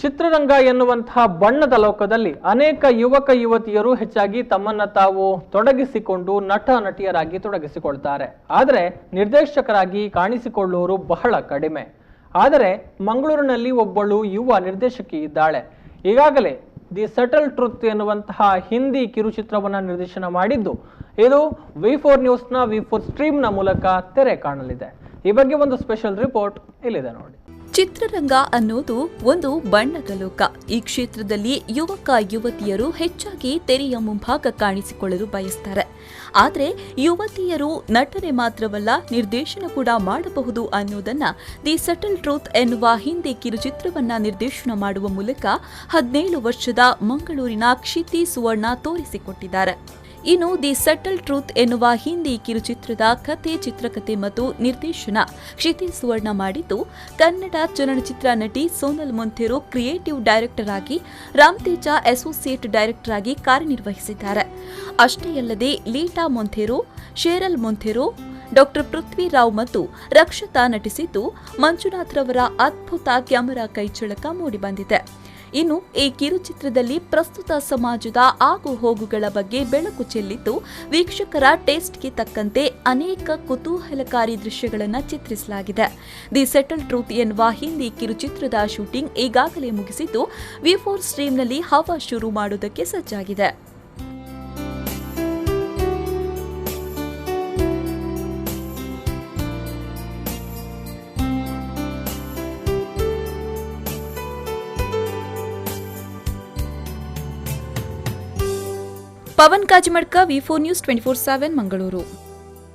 ಚಿತ್ರರಂಗ ಎನ್ನುವಂತಹ ಬಣ್ಣದ ಲೋಕದಲ್ಲಿ ಅನೇಕ ಯುವಕ ಯುವತಿಯರು ಹೆಚ್ಚಾಗಿ ತಮ್ಮನ್ನ ತಾವು ತೊಡಗಿಸಿಕೊಂಡು ನಟ ನಟಿಯರಾಗಿ ತೊಡಗಿಸಿಕೊಳ್ತಾರೆ. ಆದರೆ ನಿರ್ದೇಶಕರಾಗಿ ಕಾಣಿಸಿಕೊಳ್ಳುವವರು ಬಹಳ ಕಡಿಮೆ. ಆದರೆ ಮಂಗಳೂರಿನಲ್ಲಿ ಒಬ್ಬಳು ಯುವ ನಿರ್ದೇಶಕಿ ಇದ್ದಾಳೆ. ಈಗಾಗಲೇ ದಿ ಸಟಲ್ ಟ್ರುತ್ ಎನ್ನುವಂತಹ ಹಿಂದಿ ಕಿರುಚಿತ್ರವನ್ನ ನಿರ್ದೇಶನ ಮಾಡಿದ್ದು ಇದು ವಿ4 ನ್ಯೂಸ್ನ ವಿ4 ಸ್ಟ್ರೀಮ್ನ ಮೂಲಕ ತೆರೆ ಕಾಣಲಿದೆ. ಈ ಬಗ್ಗೆ ಒಂದು ಸ್ಪೆಷಲ್ ರಿಪೋರ್ಟ್ ಇಲ್ಲಿದೆ ನೋಡಿ. ಚಿತ್ರರಂಗ ಅನ್ನೋದು ಒಂದು ಬಣ್ಣದ ಲೋಕ. ಈ ಕ್ಷೇತ್ರದಲ್ಲಿ ಯುವಕ ಯುವತಿಯರು ಹೆಚ್ಚಾಗಿ ತೆರೆಯ ಮುಂಭಾಗ ಕಾಣಿಸಿಕೊಳ್ಳಲು ಬಯಸ್ತಾರೆ. ಆದರೆ ಯುವತಿಯರು ನಟನೆ ಮಾತ್ರವಲ್ಲ, ನಿರ್ದೇಶನ ಕೂಡ ಮಾಡಬಹುದು ಅನ್ನೋದನ್ನ ದಿ ಸಟಲ್ ಟ್ರೂತ್ ಎನ್ನುವ ಹಿಂದಿ ಕಿರುಚಿತ್ರವನ್ನ ನಿರ್ದೇಶನ ಮಾಡುವ ಮೂಲಕ 17 ವರ್ಷದ ಮಂಗಳೂರಿನ ಕ್ಷಿತಿ ಸುವರ್ಣ ತೋರಿಸಿಕೊಟ್ಟಿದ್ದಾರೆ. ಇನ್ನು ದಿ ಸಟಲ್ ಟ್ರೂತ್ ಎನ್ನುವ ಹಿಂದಿ ಕಿರುಚಿತ್ರದ ಕಥೆ, ಚಿತ್ರಕಥೆ ಮತ್ತು ನಿರ್ದೇಶನ ಕ್ಷಿತಿ ಸುವರ್ಣ ಮಾಡಿದ್ದು ಕನ್ನಡ ಚಲನಚಿತ್ರ ನಟಿ ಸೋನಲ್ ಮೊಂಥೇರೊ ಕ್ರಿಯೇಟಿವ್ ಡೈರೆಕ್ಟರ್ ಆಗಿ, ರಾಮ್ತೇಜ ಅಸೋಸಿಯೇಟ್ ಡೈರೆಕ್ಟರ್ ಆಗಿ ಕಾರ್ಯನಿರ್ವಹಿಸಿದ್ದಾರೆ. ಅಷ್ಟೇ ಅಲ್ಲದೆ ಲೀಟಾ ಮೊಂಥೇರೊ, ಶೇರಲ್ ಮೊಂಥೇರೊ, ಡಾಕ್ಟರ್ ಪೃಥ್ವಿರಾವ್ ಮತ್ತು ರಕ್ಷತಾ ನಟಿಸಿದ್ದು ಮಂಜುನಾಥ್ ರವರ ಅದ್ಭುತ ಕ್ಯಾಮೆರಾ ಕೈಚಳಕ ಮೂಡಿಬಂದಿದೆ. ಇನ್ನು ಈ ಕಿರುಚಿತ್ರದಲ್ಲಿ ಪ್ರಸ್ತುತ ಸಮಾಜದ ಆಗು ಹೋಗುಗಳ ಬಗ್ಗೆ ಬೆಳಕು ಚೆಲ್ಲಿದ್ದು ವೀಕ್ಷಕರ ಟೇಸ್ಟ್ಗೆ ತಕ್ಕಂತೆ ಅನೇಕ ಕುತೂಹಲಕಾರಿ ದೃಶ್ಯಗಳನ್ನು ಚಿತ್ರಿಸಲಾಗಿದೆ. ದಿ ಸೆಟಲ್ ಟ್ರೂತ್ ಎನ್ನುವ ಹಿಂದಿ ಕಿರುಚಿತ್ರದ ಶೂಟಿಂಗ್ ಈಗಾಗಲೇ ಮುಗಿಸಿದ್ದು ವಿ4 ಸ್ಟ್ರೀಮ್ನಲ್ಲಿ ಹವಾ ಶುರು ಮಾಡುವುದಕ್ಕೆ ಸಜ್ಜಾಗಿದೆ. ಪವನ್ ಕಾಜಿಮಡ್ಕ, ವಿ4 ನ್ಯೂಸ್ 24/7 ಮಂಗಳೂರು.